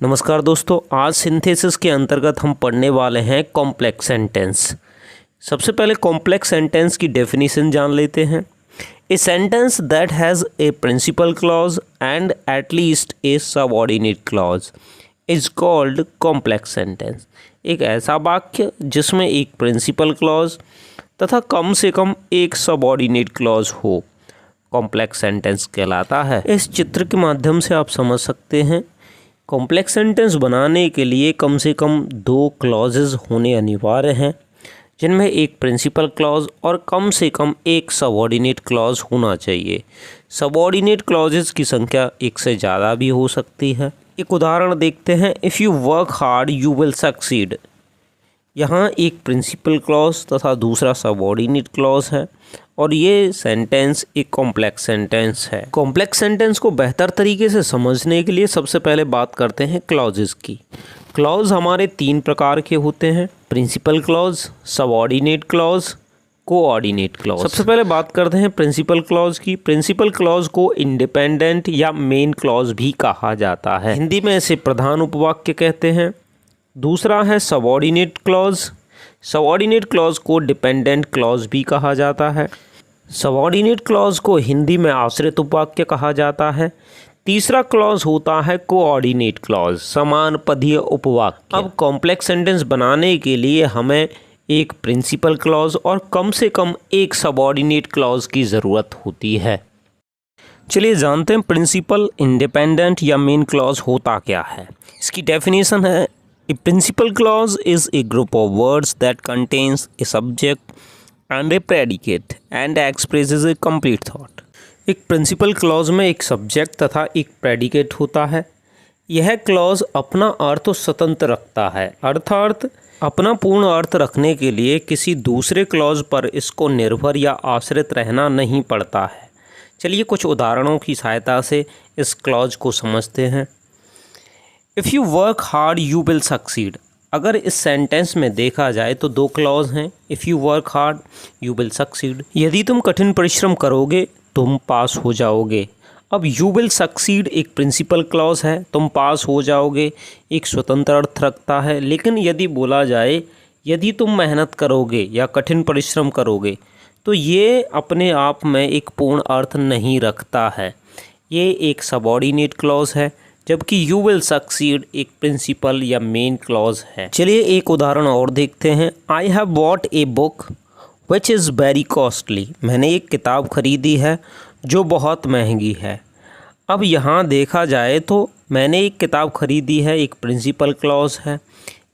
नमस्कार दोस्तों, आज सिंथेसिस के अंतर्गत हम पढ़ने वाले हैं कॉम्प्लेक्स सेंटेंस। सबसे पहले कॉम्प्लेक्स सेंटेंस की डेफिनेशन जान लेते हैं। A sentence that has a principal clause and at least a subordinate clause is called complex sentence. एक ऐसा वाक्य जिसमें एक प्रिंसिपल क्लॉज तथा कम से कम एक सबऑर्डिनेट क्लॉज हो, कॉम्प्लेक्स सेंटेंस कहलाता है। इस चित्र के माध्यम से आप समझ सकते हैं कॉम्प्लेक्स सेंटेंस बनाने के लिए कम से कम दो क्लॉजेज होने अनिवार्य हैं, जिनमें एक प्रिंसिपल क्लॉज और कम से कम एक सबऑर्डिनेट क्लॉज होना चाहिए। सबऑर्डिनेट क्लॉजेज की संख्या एक से ज़्यादा भी हो सकती है। एक उदाहरण देखते हैं। If you work hard you will succeed. यहाँ एक प्रिंसिपल क्लॉज तथा दूसरा सबऑर्डिनेट क्लॉज है और ये सेंटेंस एक कॉम्प्लेक्स सेंटेंस है। कॉम्प्लेक्स सेंटेंस को बेहतर तरीके से समझने के लिए सबसे पहले बात करते हैं क्लॉजेस की। क्लॉज हमारे तीन प्रकार के होते हैं: principal clause, subordinate clause, coordinate clause. सबसे पहले बात करते हैं प्रिंसिपल क्लॉज की। प्रिंसिपल क्लॉज को इंडिपेंडेंट या मेन क्लॉज भी कहा जाता है। हिंदी में इसे प्रधान उपवाक्य कहते हैं। दूसरा है सबऑर्डिनेट क्लॉज। सबऑर्डिनेट क्लॉज को डिपेंडेंट क्लॉज भी कहा जाता है। सबऑर्डिनेट क्लॉज को हिंदी में आश्रित उपवाक्य कहा जाता है। तीसरा क्लॉज होता है कोऑर्डिनेट क्लॉज, समान पदीय उपवाक्य। अब कॉम्प्लेक्स सेंटेंस बनाने के लिए हमें एक प्रिंसिपल क्लॉज और कम से कम एक सबऑर्डिनेट क्लॉज की ज़रूरत होती है। चलिए जानते हैं प्रिंसिपल, इंडिपेंडेंट या मेन क्लॉज होता क्या है। इसकी डेफिनेशन है: A principal clause is a group of words that contains a subject and a predicate and expresses a complete thought। एक प्रिंसिपल क्लॉज में एक सब्जेक्ट तथा एक प्रेडिकेट होता है। यह क्लॉज अपना अर्थ स्वतंत्र रखता है, अर्थात अपना पूर्ण अर्थ रखने के लिए किसी दूसरे क्लॉज पर इसको निर्भर या आश्रित रहना नहीं पड़ता है। चलिए कुछ उदाहरणों की सहायता से इस क्लॉज को समझते हैं। If you work hard you will succeed. अगर इस सेंटेंस में देखा जाए तो दो क्लॉज हैं। If you work hard you will succeed, यदि तुम कठिन परिश्रम करोगे तुम पास हो जाओगे। अब यू विल सक्सीड एक प्रिंसिपल क्लॉज है, तुम पास हो जाओगे एक स्वतंत्र अर्थ रखता है। लेकिन यदि बोला जाए यदि तुम मेहनत करोगे या कठिन परिश्रम करोगे तो ये अपने आप में एक पूर्ण अर्थ नहीं रखता है, ये एक सबऑर्डिनेट क्लॉज है, जबकि यू विल सक्सीड एक प्रिंसिपल या मेन क्लॉज है। चलिए एक उदाहरण और देखते हैं। I have bought a book which is very costly. मैंने एक किताब खरीदी है जो बहुत महंगी है। अब यहाँ देखा जाए तो मैंने एक किताब खरीदी है एक प्रिंसिपल क्लॉज है,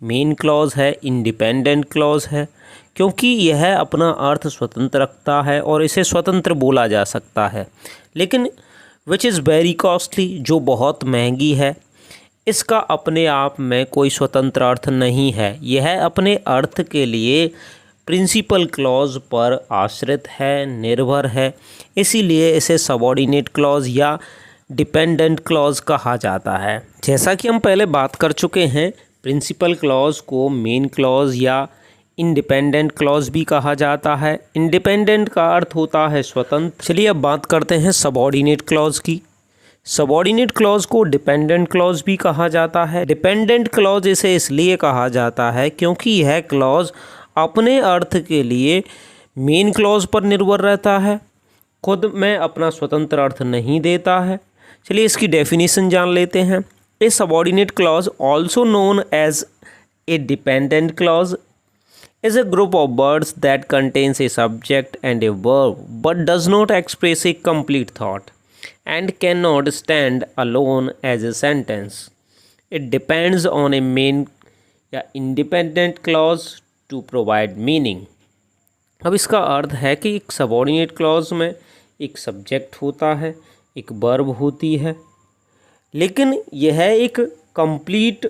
मेन क्लॉज है, इंडिपेंडेंट क्लॉज है, क्योंकि यह अपना अर्थ स्वतंत्र रखता है और इसे स्वतंत्र बोला जा सकता है। लेकिन विच इज़ वेरी कॉस्टली जो बहुत महंगी है, इसका अपने आप में कोई स्वतंत्र अर्थ नहीं है। यह अपने अर्थ के लिए प्रिंसिपल क्लॉज पर आश्रित है, निर्भर है, इसीलिए इसे सबऑर्डिनेट क्लॉज या डिपेंडेंट क्लॉज कहा जाता है। जैसा कि हम पहले बात कर चुके हैं, प्रिंसिपल क्लॉज को मेन क्लॉज या इंडिपेंडेंट क्लॉज भी कहा जाता है। इंडिपेंडेंट का अर्थ होता है स्वतंत्र। चलिए अब बात करते हैं सबऑर्डिनेट क्लॉज की। सबऑर्डिनेट क्लॉज को डिपेंडेंट क्लॉज भी कहा जाता है। डिपेंडेंट क्लॉज इसे इसलिए कहा जाता है क्योंकि यह क्लॉज अपने अर्थ के लिए मेन क्लॉज पर निर्भर रहता है, खुद में अपना स्वतंत्र अर्थ नहीं देता है। चलिए इसकी डेफिनेशन जान लेते हैं। A subordinate clause also known as a dependent clause is a group of words that contains a subject and a verb but does not express a complete thought and cannot stand alone as a sentence. It depends on a main या independent clause to provide meaning। अब इसका अर्थ है कि एक subordinate clause में एक subject होता है, एक वर्ब होती है, लेकिन यह एक कंप्लीट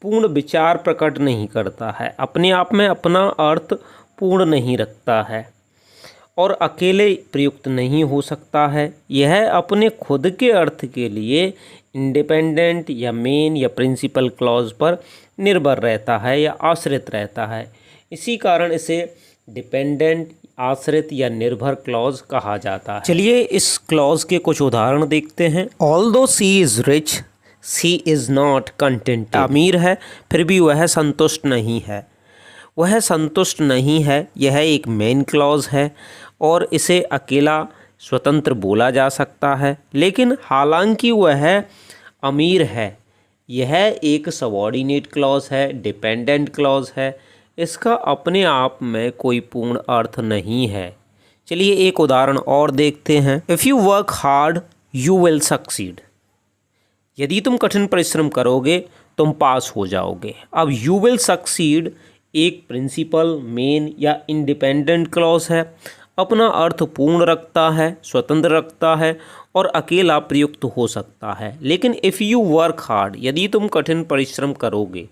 पूर्ण विचार प्रकट नहीं करता है, अपने आप में अपना अर्थ पूर्ण नहीं रखता है और अकेले प्रयुक्त नहीं हो सकता है। यह अपने खुद के अर्थ के लिए इंडिपेंडेंट या मेन या प्रिंसिपल क्लॉज पर निर्भर रहता है या आश्रित रहता है। इसी कारण इसे डिपेंडेंट, आश्रित या निर्भर क्लॉज कहा जाता है। चलिए इस क्लॉज के कुछ उदाहरण देखते हैं। Although she is rich she is not content, अमीर है फिर भी वह संतुष्ट नहीं है, वह संतुष्ट नहीं है। यह एक मेन क्लॉज है और इसे अकेला स्वतंत्र बोला जा सकता है, लेकिन हालांकि वह अमीर है, यह एक सबऑर्डिनेट क्लॉज है, डिपेंडेंट क्लॉज है, इसका अपने आप में कोई पूर्ण अर्थ नहीं है। चलिए एक उदाहरण और देखते हैं। If you work hard you will succeed, यदि तुम कठिन परिश्रम करोगे तुम पास हो जाओगे। अब यू विल सक्सीड एक प्रिंसिपल, मेन या इंडिपेंडेंट क्लॉज है, अपना अर्थ पूर्ण रखता है, स्वतंत्र रखता है और अकेला प्रयुक्त हो सकता है। लेकिन इफ़ यू वर्क हार्ड, यदि तुम कठिन परिश्रम करोगे,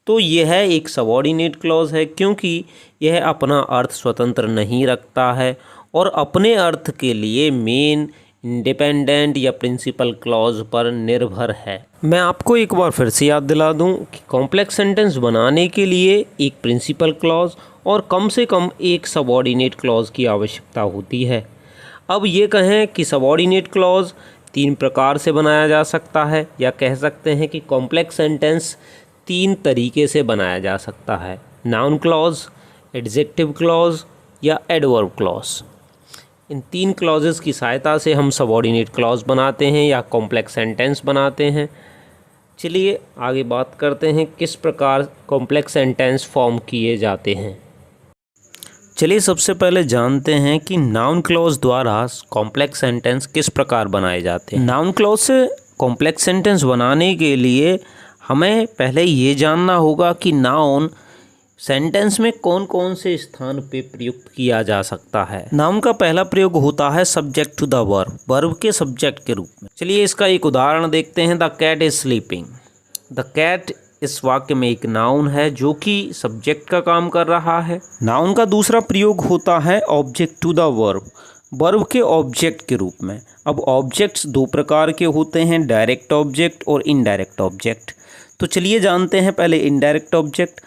तो यह एक सबऑर्डिनेट क्लॉज है, क्योंकि यह अपना अर्थ स्वतंत्र नहीं रखता है और अपने अर्थ के लिए मेन, इंडिपेंडेंट या प्रिंसिपल क्लॉज पर निर्भर है। मैं आपको एक बार फिर से याद दिला दूं कि कॉम्प्लेक्स सेंटेंस बनाने के लिए एक प्रिंसिपल क्लॉज और कम से कम एक सबऑर्डिनेट क्लॉज की आवश्यकता होती है। अब ये कहें कि सबऑर्डिनेट क्लॉज 3 प्रकार से बनाया जा सकता है, या कह सकते हैं कि कॉम्प्लेक्स सेंटेंस 3 तरीके से बनाया जा सकता है। नाउन क्लॉज, एडजेक्टिव क्लॉज या एडवर्ब क्लॉज। इन 3 क्लॉजेस की सहायता से हम सबऑर्डिनेट क्लॉज बनाते हैं या कॉम्प्लेक्स सेंटेंस बनाते हैं। चलिए आगे बात करते हैं किस प्रकार कॉम्प्लेक्स सेंटेंस फॉर्म किए जाते हैं। चलिए सबसे पहले जानते हैं कि नाउन क्लॉज द्वारा कॉम्प्लेक्स सेंटेंस किस प्रकार बनाए जाते हैं। नाउन क्लॉज से कॉम्प्लेक्स सेंटेंस बनाने के लिए हमें पहले ये जानना होगा कि नाउन सेंटेंस में कौन कौन से स्थान पे प्रयुक्त किया जा सकता है। नाउन का पहला प्रयोग होता है subject to the verb, verb के सब्जेक्ट के रूप में। चलिए इसका एक उदाहरण देखते हैं। The cat is sleeping. The cat इस वाक्य में एक नाउन है जो कि सब्जेक्ट का काम कर रहा है। नाउन का दूसरा प्रयोग होता है object to the verb, verb के ऑब्जेक्ट के रूप में। अब ऑब्जेक्ट्स 2 प्रकार के होते हैं, डायरेक्ट ऑब्जेक्ट और इनडायरेक्ट ऑब्जेक्ट। तो चलिए जानते हैं पहले indirect object.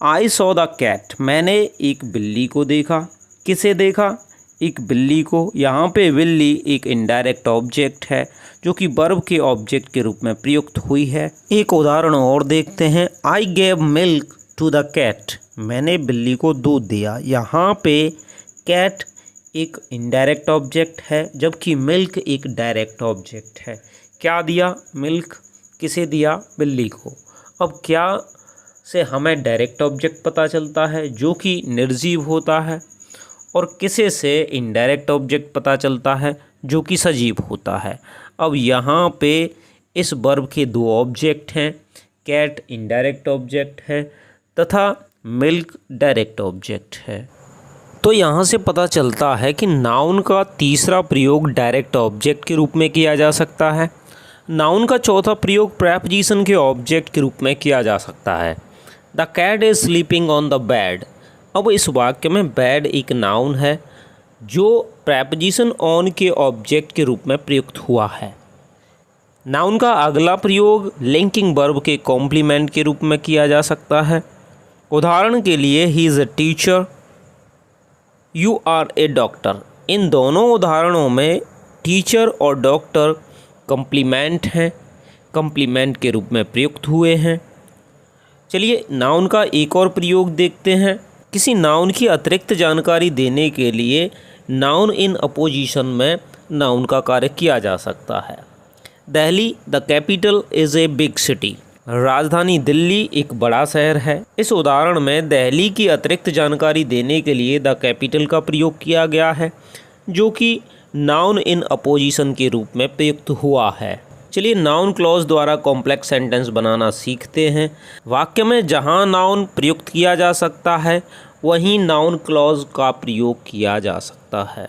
I saw the cat, मैंने एक बिल्ली को देखा। किसे देखा? एक बिल्ली को। यहाँ पे बिल्ली एक इनडायरेक्ट ऑब्जेक्ट है जो कि वर्ब के ऑब्जेक्ट के रूप में प्रयुक्त हुई है। एक उदाहरण और देखते हैं। I gave milk to the cat, मैंने बिल्ली को दूध दिया। यहाँ पे कैट एक इनडायरेक्ट ऑब्जेक्ट है जबकि मिल्क एक डायरेक्ट ऑब्जेक्ट है। क्या दिया? मिल्क। किसे दिया? बिल्ली को। अब क्या से हमें डायरेक्ट ऑब्जेक्ट पता चलता है जो कि निर्जीव होता है, और किसे से इनडायरेक्ट ऑब्जेक्ट पता चलता है जो कि सजीव होता है। अब यहाँ पे इस वर्ब के 2 ऑब्जेक्ट हैं, कैट इनडायरेक्ट ऑब्जेक्ट है तथा मिल्क डायरेक्ट ऑब्जेक्ट है। तो यहाँ से पता चलता है कि नाउन का तीसरा प्रयोग डायरेक्ट ऑब्जेक्ट के रूप में किया जा सकता है। नाउन का चौथा प्रयोग प्रेपोजिशन के ऑब्जेक्ट के रूप में किया जा सकता है। The cat is sleeping on the bed. अब इस वाक्य में बेड एक नाउन है जो प्रेपोजिशन ऑन के ऑब्जेक्ट के रूप में प्रयुक्त हुआ है। नाउन का अगला प्रयोग लिंकिंग वर्ब के कॉम्प्लीमेंट के रूप में किया जा सकता है। उदाहरण के लिए he is a teacher, you are a doctor. इन दोनों उदाहरणों में टीचर और डॉक्टर कॉम्प्लीमेंट हैं, कॉम्प्लीमेंट के रूप में प्रयुक्त हुए हैं। चलिए नाउन का एक और प्रयोग देखते हैं। किसी नाउन की अतिरिक्त जानकारी देने के लिए नाउन इन अपोजिशन में नाउन का कार्य किया जा सकता है। Delhi the capital is a big city. राजधानी दिल्ली एक बड़ा शहर है। इस उदाहरण में दिल्ली की अतिरिक्त जानकारी देने के लिए द कैपिटल का प्रयोग किया गया है जो कि नाउन इन अपोजिशन के रूप में प्रयुक्त हुआ है। चलिए नाउन क्लॉज द्वारा कॉम्प्लेक्स सेंटेंस बनाना सीखते हैं। वाक्य में जहां नाउन प्रयुक्त किया जा सकता है वहीं नाउन क्लॉज का प्रयोग किया जा सकता है।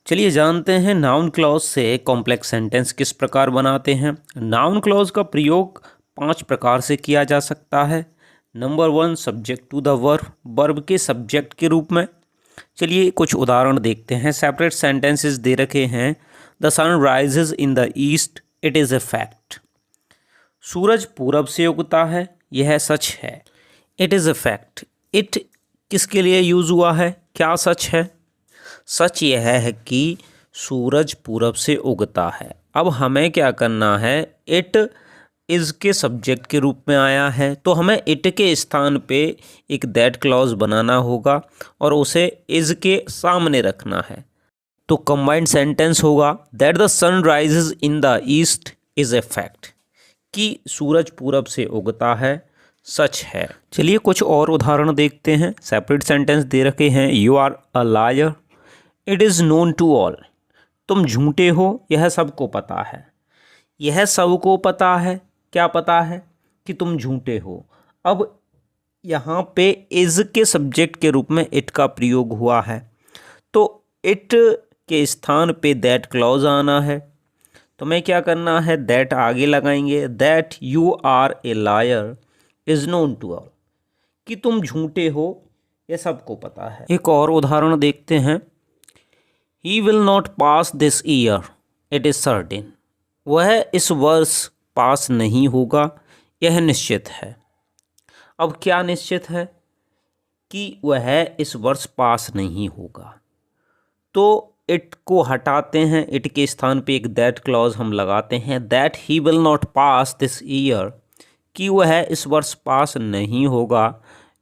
चलिए जानते हैं नाउन क्लॉज से कॉम्प्लेक्स सेंटेंस किस प्रकार बनाते हैं। नाउन क्लॉज का प्रयोग 5 प्रकार से किया जा सकता है। Number 1 subject to the verb, verb के सब्जेक्ट के रूप में। चलिए कुछ उदाहरण देखते हैं। सेपरेट सेंटेंसेस दे रखे हैं। The sun rises in the east, it is a fact. सूरज पूरब से उगता है, यह सच है। It is a fact. It किसके लिए यूज़ हुआ है? क्या सच है? सच यह है कि सूरज पूरब से उगता है। अब हमें क्या करना है, इट इज़ के सब्जेक्ट के रूप में आया है तो हमें इट के स्थान पे एक दैट क्लॉज बनाना होगा और उसे इज़ के सामने रखना है। तो कंबाइंड सेंटेंस होगा that the sun rises in the east is a fact, कि सूरज पूरब से उगता है सच है। चलिए कुछ और उदाहरण देखते हैं। सेपरेट सेंटेंस दे रखे हैं, you are a liar, it is known to all, तुम झूठे हो यह सबको पता है। यह सबको पता है, क्या पता है कि तुम झूठे हो। अब यहाँ पे इज़ के सब्जेक्ट के रूप में इट का प्रयोग हुआ है तो इट के स्थान पे दैट क्लॉज आना है। तो मैं क्या करना है, दैट आगे लगाएंगे, that you are a liar is known to all, कि तुम झूठे हो यह सबको पता है। एक और उदाहरण देखते हैं, he will not pass this year it is certain, वह इस वर्ष पास नहीं होगा यह निश्चित है। अब क्या निश्चित है कि वह इस वर्ष पास नहीं होगा, तो इट को हटाते हैं, इट के स्थान पे एक दैट क्लॉज हम लगाते हैं, that he will not pass this year, कि वह इस वर्ष पास नहीं होगा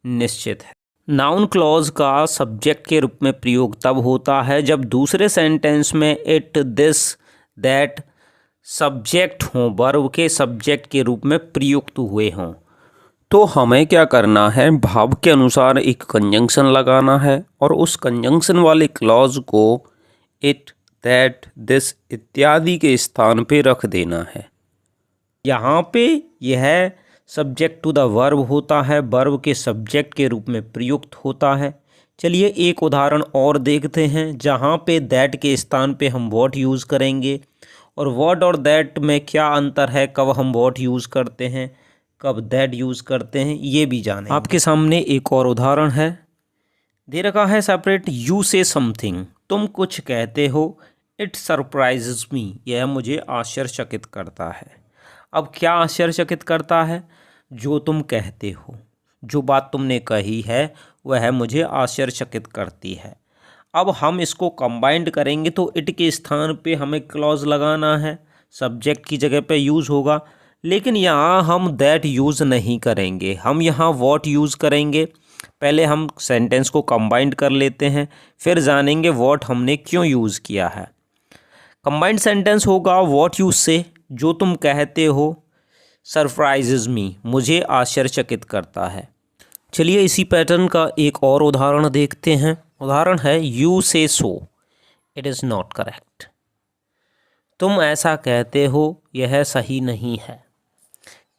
निश्चित है। नाउन क्लॉज का सब्जेक्ट के रूप में प्रयोग तब होता है जब दूसरे सेंटेंस में इट, दिस, दैट सब्जेक्ट हों, वर्ब के सब्जेक्ट के रूप में प्रयुक्त हुए हों। तो हमें क्या करना है, भाव के अनुसार एक कंजंक्शन लगाना है और उस कंजंक्शन वाले क्लॉज को इट, दैट, दिस इत्यादि के स्थान पे रख देना है। यहाँ पे यह सब्जेक्ट टू द वर्ब होता है, वर्ब के सब्जेक्ट के रूप में प्रयुक्त होता है। चलिए एक उदाहरण और देखते हैं जहाँ पे दैट के स्थान पे हम व्हाट यूज़ करेंगे और व्हाट और दैट में क्या अंतर है, कब हम व्हाट यूज़ करते हैं, कब दैट यूज़ करते हैं, ये भी जानें। आपके सामने एक और उदाहरण है, दे रखा है सेपरेट, यू से समथिंग, तुम कुछ कहते हो, इट सरप्राइजेज मी, यह मुझे आश्चर्यचकित करता है। अब क्या आश्चर्यचकित करता है, जो तुम कहते हो, जो बात तुमने कही है वह मुझे आश्चर्यचकित करती है। अब हम इसको कंबाइंड करेंगे तो इट के स्थान पे हमें क्लॉज लगाना है, सब्जेक्ट की जगह पे यूज़ होगा, लेकिन यहाँ हम दैट यूज़ नहीं करेंगे, हम यहाँ व्हाट यूज़ करेंगे। पहले हम सेंटेंस को कंबाइंड कर लेते हैं फिर जानेंगे व्हाट हमने क्यों यूज़ किया है। कंबाइंड सेंटेंस होगा व्हाट यू से, जो तुम कहते हो, सरप्राइजेज मी, मुझे आश्चर्यचकित करता है। चलिए इसी पैटर्न का एक और उदाहरण देखते हैं। उदाहरण है, यू से सो, इट इज़ नॉट करेक्ट, तुम ऐसा कहते हो यह सही नहीं है।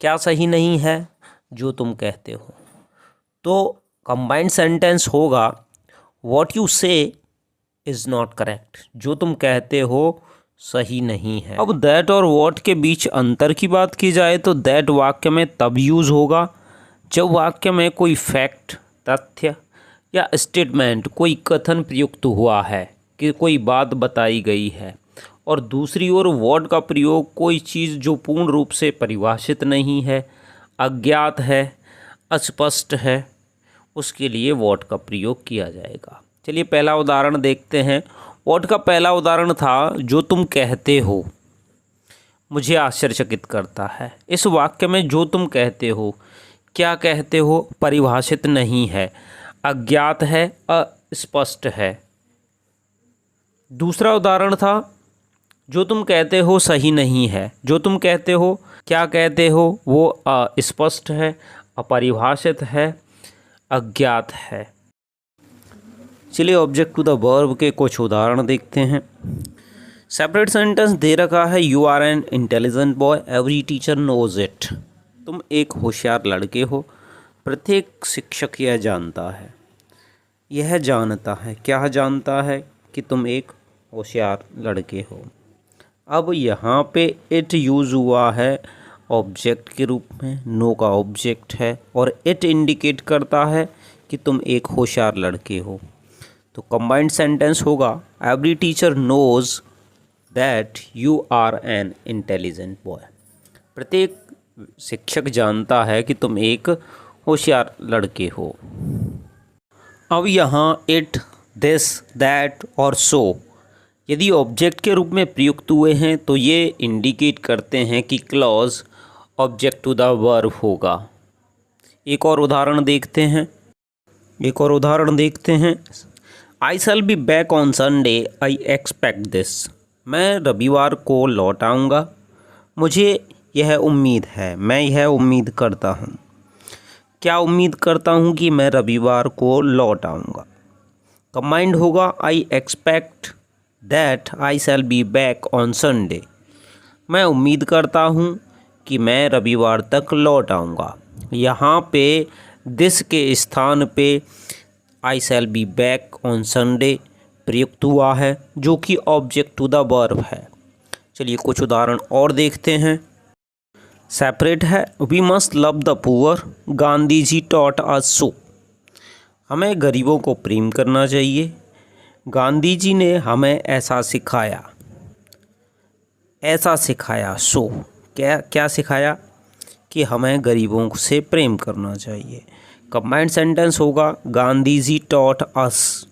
क्या सही नहीं है, जो तुम कहते हो। तो कंबाइंड सेंटेंस होगा व्हाट यू से इज़ नॉट करेक्ट, जो तुम कहते हो सही नहीं है। अब दैट और व्हाट के बीच अंतर की बात की जाए तो दैट वाक्य में तब यूज़ होगा जब वाक्य में कोई फैक्ट, तथ्य या स्टेटमेंट, कोई कथन प्रयुक्त हुआ है कि कोई बात बताई गई है, और दूसरी ओर व्हाट का प्रयोग कोई चीज़ जो पूर्ण रूप से परिभाषित नहीं है, अज्ञात है, अस्पष्ट है, उसके लिए व्हाट का प्रयोग किया जाएगा। चलिए पहला उदाहरण देखते हैं। व्हाट का पहला उदाहरण था, जो तुम कहते हो मुझे आश्चर्यचकित करता है। इस वाक्य में जो तुम कहते हो, क्या कहते हो, परिभाषित नहीं है, अज्ञात है, अस्पष्ट है। दूसरा उदाहरण था, जो तुम कहते हो सही नहीं है। जो तुम कहते हो, क्या कहते हो, वो अस्पष्ट है, अपरिभाषित है, अज्ञात है। चलिए ऑब्जेक्ट टू द वर्ब के कुछ उदाहरण देखते हैं। सेपरेट सेंटेंस दे रखा है, you are an intelligent boy, every teacher knows it, तुम एक होशियार लड़के हो, प्रत्येक शिक्षक यह जानता है। यह जानता है, क्या जानता है, कि तुम एक होशियार लड़के हो। अब यहाँ पे इट यूज़ हुआ है ऑब्जेक्ट के रूप में, नो का ऑब्जेक्ट है, और इट इंडिकेट करता है कि तुम एक होशियार लड़के हो। तो कंबाइंड सेंटेंस होगा, every teacher knows that you are an intelligent boy, प्रत्येक शिक्षक जानता है कि तुम एक होशियार लड़के हो। अब यहाँ इट, दिस, दैट और सो यदि ऑब्जेक्ट के रूप में प्रयुक्त हुए हैं तो ये इंडिकेट करते हैं कि clause object to the verb होगा। एक और उदाहरण देखते हैं। I shall be back on Sunday, I expect this. मैं रविवार को लौट आऊँगा, मुझे यह उम्मीद है, मैं यह उम्मीद करता हूँ। क्या उम्मीद करता हूँ कि मैं रविवार को लौट आऊँगा। कंबाइंड होगा I expect that I shall be back on Sunday. मैं उम्मीद करता हूँ कि मैं रविवार तक लौट आऊँगा। यहाँ पे दिस के स्थान पे I shall be back on Sunday प्रयुक्त हुआ है, जो कि ऑब्जेक्ट टू द वर्ब है। चलिए कुछ उदाहरण और देखते हैं। सेपरेट है, we must love the poor, Gandhi ji taught us so. हमें गरीबों को प्रेम करना चाहिए, गांधी जी ने हमें ऐसा सिखाया। सो क्या सिखाया कि हमें गरीबों से प्रेम करना चाहिए। कंबाइंड सेंटेंस होगा Gandhi ji taught us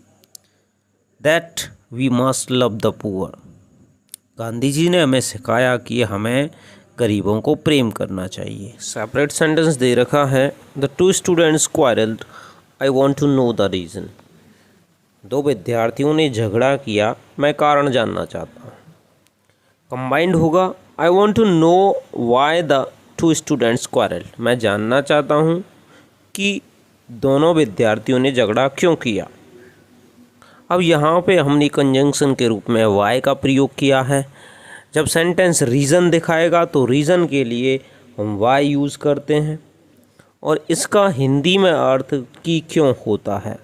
that we must love the poor. Gandhi ji ने हमें सिखाया कि हमें गरीबों को प्रेम करना चाहिए। सेपरेट सेंटेंस दे रखा है, the two students quarrelled, I want to know the reason. दो विद्यार्थियों ने झगड़ा किया, मैं कारण जानना चाहता हूँ। कंबाइंड होगा I want to know why the two students quarrelled. मैं जानना चाहता हूँ कि दोनों विद्यार्थियों ने झगड़ा क्यों किया। अब यहाँ पे हमने कंजंक्शन के रूप में वाई का प्रयोग किया है। जब सेंटेंस रीज़न दिखाएगा तो रीज़न के लिए हम वाई यूज़ करते हैं, और इसका हिंदी में अर्थ कि क्यों होता है।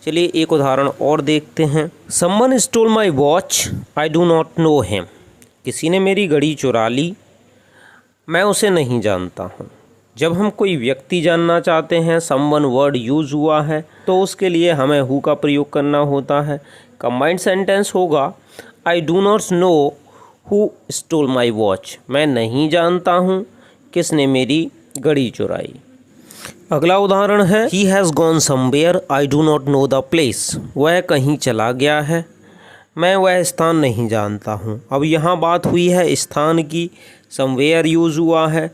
चलिए एक उदाहरण और देखते हैं। Someone stole my watch, I do not know him. किसी ने मेरी घड़ी चुरा ली, मैं उसे नहीं जानता हूँ। जब हम कोई व्यक्ति जानना चाहते हैं, समवन वर्ड यूज़ हुआ है, तो उसके लिए हमें हु का प्रयोग करना होता है। कंबाइंड सेंटेंस होगा I do not know who stole my watch. मैं नहीं जानता हूँ किसने मेरी घड़ी चुराई। अगला उदाहरण है, ही has gone somewhere, I do not know the place. वह कहीं चला गया है, मैं वह स्थान नहीं जानता हूँ। अब यहाँ बात हुई है स्थान की, समवेयर यूज़ हुआ है,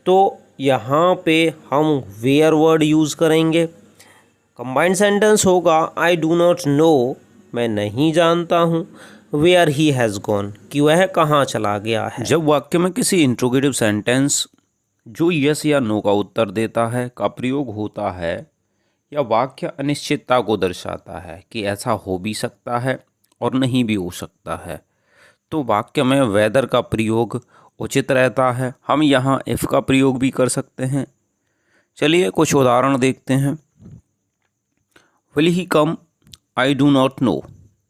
तो यहाँ पे हम वेयर वर्ड यूज़ करेंगे। कंबाइंड सेंटेंस होगा आई डू नॉट नो, मैं नहीं जानता हूँ, वेयर ही हैज़ गॉन, कि वह कहाँ चला गया है। जब वाक्य में किसी इंट्रोगेटिव सेंटेंस जो यस या नो का उत्तर देता है का प्रयोग होता है, या वाक्य अनिश्चितता को दर्शाता है कि ऐसा हो भी सकता है और नहीं भी हो सकता है, तो वाक्य में वेदर का प्रयोग उचित रहता है। हम यहाँ इफ़ का प्रयोग भी कर सकते हैं। चलिए कुछ उदाहरण देखते हैं। Will he come, I do not no.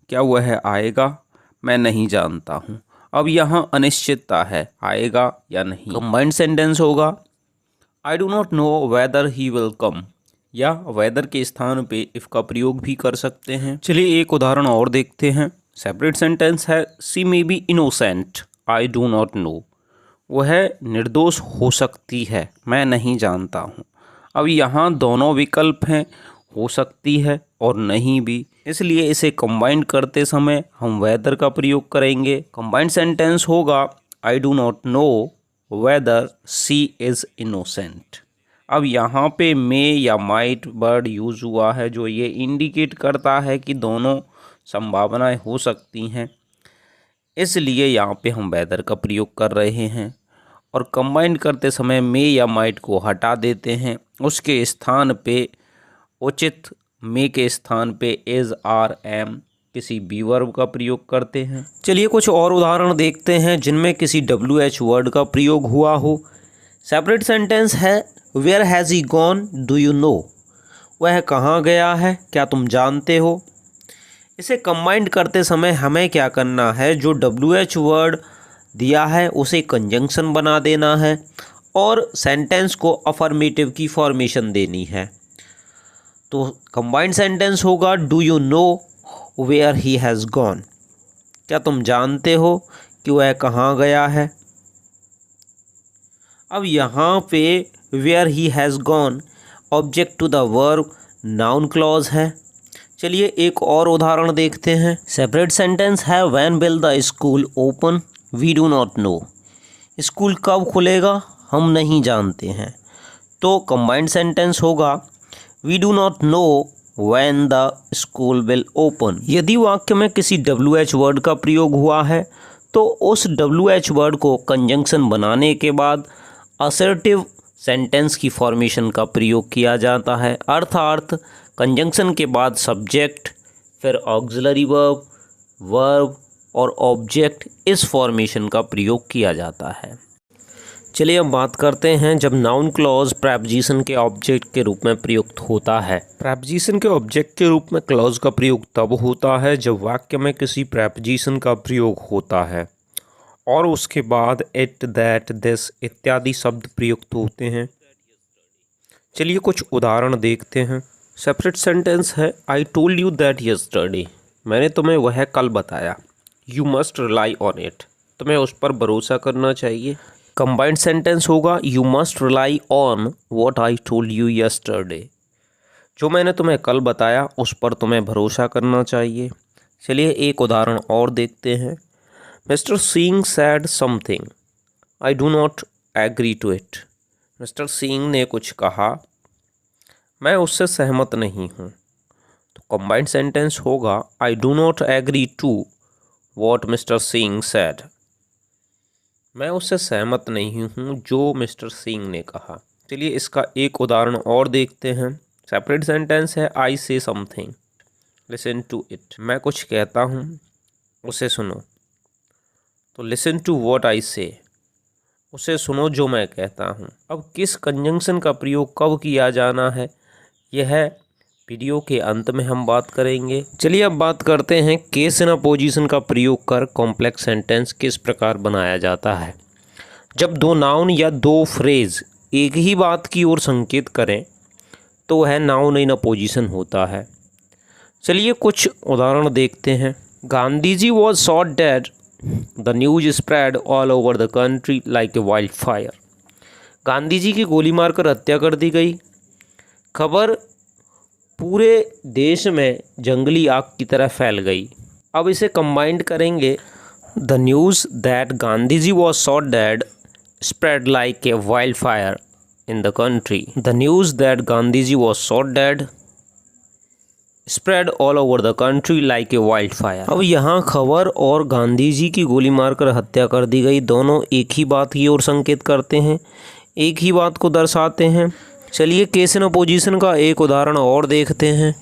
क्या वह आएगा, मैं नहीं जानता हूँ। अब यहाँ अनिश्चितता है, आएगा या नहीं। कंबाइंड सेंटेंस होगा I do not know whether he will come, या वेदर के स्थान पे इफ़ का प्रयोग भी कर सकते हैं। चलिए एक उदाहरण और देखते हैं। सेपरेट सेंटेंस है, she may be innocent, I do not know. वह निर्दोष हो सकती है, मैं नहीं जानता हूँ। अब यहाँ दोनों विकल्प हैं, हो सकती है और नहीं भी, इसलिए इसे कंबाइंड करते समय हम वेदर का प्रयोग करेंगे। कंबाइंड सेंटेंस होगा I do not know whether C is innocent. अब यहाँ पे मे या माइट वर्ड यूज़ हुआ है, जो ये इंडिकेट करता है कि दोनों संभावनाएं हो सकती हैं, इसलिए यहाँ पे हम वेदर का प्रयोग कर रहे हैं। और कंबाइंड करते समय मे या माइट को हटा देते हैं, उसके स्थान पे उचित मे के स्थान पे इज़ आर एम किसी बी वर्ब का प्रयोग करते हैं। चलिए कुछ और उदाहरण देखते हैं जिनमें किसी WH वर्ड का प्रयोग हुआ हो। सेपरेट सेंटेंस है, where has he gone, do you know. वह कहाँ गया है, क्या तुम जानते हो। इसे कंबाइंड करते समय हमें क्या करना है, जो WH वर्ड दिया है उसे कंजंक्शन बना देना है और सेंटेंस को अफर्मेटिव की फॉर्मेशन देनी है। तो कंबाइंड सेंटेंस होगा do you know where he has gone. क्या तुम जानते हो कि वह कहाँ गया है। अब यहाँ पे where he has gone object to the verb noun clause है। चलिए एक और उदाहरण देखते हैं। सेपरेट सेंटेंस है when will the school open, we do not know. School कब खुलेगा हम नहीं जानते हैं। तो कंबाइंड सेंटेंस होगा we do not know when the school will open. यदि वाक्य में किसी WH वर्ड का प्रयोग हुआ है तो उस WH वर्ड को कंजंक्शन बनाने के बाद असर्टिव सेंटेंस की फॉर्मेशन का प्रयोग किया जाता है, अर्थात कंजंक्शन के बाद सब्जेक्ट, फिर ऑक्सिलरी वर्ब, वर्ब और ऑब्जेक्ट, इस फॉर्मेशन का प्रयोग किया जाता है। चलिए अब बात करते हैं जब नाउन क्लॉज प्रेपोजिशन के ऑब्जेक्ट के रूप में प्रयुक्त होता है। प्रेपोजिशन के ऑब्जेक्ट के रूप में क्लॉज का प्रयोग तब होता है जब वाक्य में किसी प्रेपोजिशन का प्रयोग होता है और उसके बाद इट, दैट, दिस इत्यादि शब्द प्रयुक्त होते हैं। चलिए कुछ उदाहरण देखते हैं। सेपरेट सेंटेंस है I told you that yesterday, मैंने तुम्हें वह कल बताया। You must rely on it, तुम्हें उस पर भरोसा करना चाहिए। कंबाइंड सेंटेंस होगा you must rely on what I told you yesterday, जो मैंने तुम्हें कल बताया उस पर तुम्हें भरोसा करना चाहिए। चलिए एक उदाहरण और देखते हैं। Mister Singh said something, I do not agree to it. Mister Singh ने कुछ कहा, मैं उससे सहमत नहीं हूँ। तो कंबाइंड सेंटेंस होगा I do not agree to what mister Singh said, मैं उससे सहमत नहीं हूँ जो मिस्टर सिंह ने कहा। चलिए इसका एक उदाहरण और देखते हैं। सेपरेट सेंटेंस है आई से समथिंग, लिसन टू इट, मैं कुछ कहता हूँ उसे सुनो। तो लिसन टू व्हाट आई से, उसे सुनो जो मैं कहता हूँ। अब किस कंजंक्शन का प्रयोग कब किया जाना है यह वीडियो के अंत में हम बात करेंगे। चलिए अब बात करते हैं केस इन अपोजिशन का प्रयोग कर कॉम्प्लेक्स सेंटेंस किस प्रकार बनाया जाता है। जब दो नाउन या दो फ्रेज एक ही बात की ओर संकेत करें तो वह नाउन इन अपोजिशन होता है। चलिए कुछ उदाहरण देखते हैं। Gandhi ji was shot dead, the news spread all over the country like a wild fire. Gandhi ji की गोली मारकर हत्या कर दी गई, खबर पूरे देश में जंगली आग की तरह फैल गई। अब इसे कंबाइंड करेंगे। The news that Gandhi ji was shot dead spread like a wild fire in the country. The news that Gandhi ji was shot dead spread all over the country like a wild fire. अब यहाँ खबर और गांधी जी की गोली मारकर हत्या कर दी गई दोनों एक ही बात की ओर संकेत करते हैं, एक ही बात को दर्शाते हैं। चलिए केस इन अपोजिशन का एक उदाहरण और देखते हैं।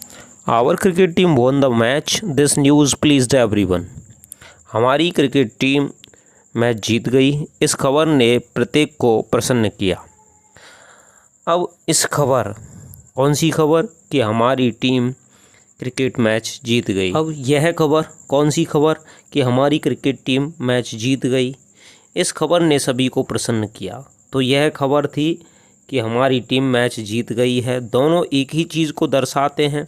Our cricket team won the match, this news pleased everyone. हमारी क्रिकेट टीम मैच जीत गई, इस खबर ने प्रत्येक को प्रसन्न किया। अब इस खबर, कौन सी खबर कि हमारी टीम क्रिकेट मैच जीत गई। अब यह खबर, कौन सी खबर कि हमारी क्रिकेट टीम मैच जीत गई, इस खबर ने सभी को प्रसन्न किया। तो यह खबर थी कि हमारी टीम मैच जीत गई है। दोनों एक ही चीज़ को दर्शाते हैं,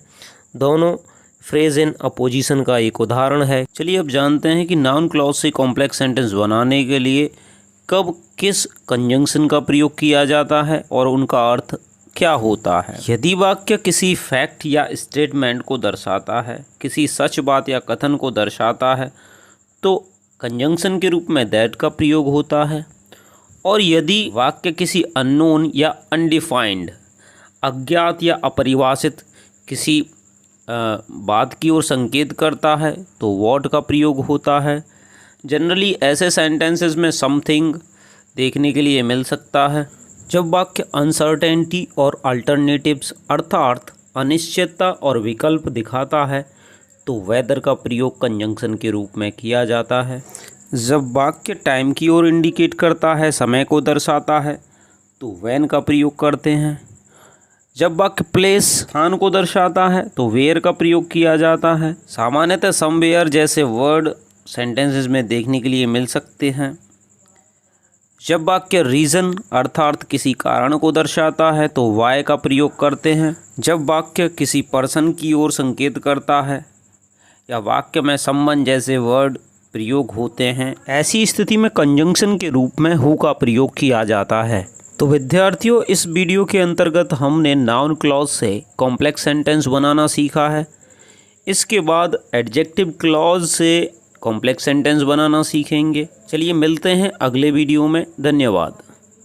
दोनों फ्रेज इन अपोजिशन का एक उदाहरण है। चलिए अब जानते हैं कि नाउन क्लॉज से कॉम्प्लेक्स सेंटेंस बनाने के लिए कब किस कंजंक्शन का प्रयोग किया जाता है और उनका अर्थ क्या होता है। यदि वाक्य किसी फैक्ट या स्टेटमेंट को दर्शाता है, किसी सच बात या कथन को दर्शाता है, तो कंजंक्शन के रूप में दैट का प्रयोग होता है। और यदि वाक्य किसी अननोन या अनडिफाइंड, अज्ञात या अपरिभाषित किसी बात की ओर संकेत करता है तो व्हाट का प्रयोग होता है। जनरली ऐसे सेंटेंसेस में समथिंग देखने के लिए मिल सकता है। जब वाक्य अनसर्टेनिटी और अल्टरनेटिव्स अर्थात अनिश्चितता और विकल्प दिखाता है तो वेदर का प्रयोग कंजंक्शन के रूप में किया जाता है। जब वाक्य टाइम की ओर इंडिकेट करता है, समय को दर्शाता है, तो व्हेन का प्रयोग करते हैं। जब वाक्य प्लेस, स्थान को दर्शाता है तो वेयर का प्रयोग किया जाता है। सामान्यतः समवेयर जैसे वर्ड सेंटेंसेस में देखने के लिए मिल सकते हैं। जब वाक्य रीज़न अर्थात किसी कारण को दर्शाता है तो वाई का प्रयोग करते हैं। जब वाक्य किसी पर्सन की ओर संकेत करता है या वाक्य में संबंध जैसे वर्ड प्रयोग होते हैं, ऐसी स्थिति में कंजंक्शन के रूप में हु का प्रयोग किया जाता है। तो विद्यार्थियों, इस वीडियो के अंतर्गत हमने नाउन क्लॉज से कॉम्प्लेक्स सेंटेंस बनाना सीखा है। इसके बाद एडजेक्टिव क्लॉज से कॉम्प्लेक्स सेंटेंस बनाना सीखेंगे। चलिए मिलते हैं अगले वीडियो में। धन्यवाद।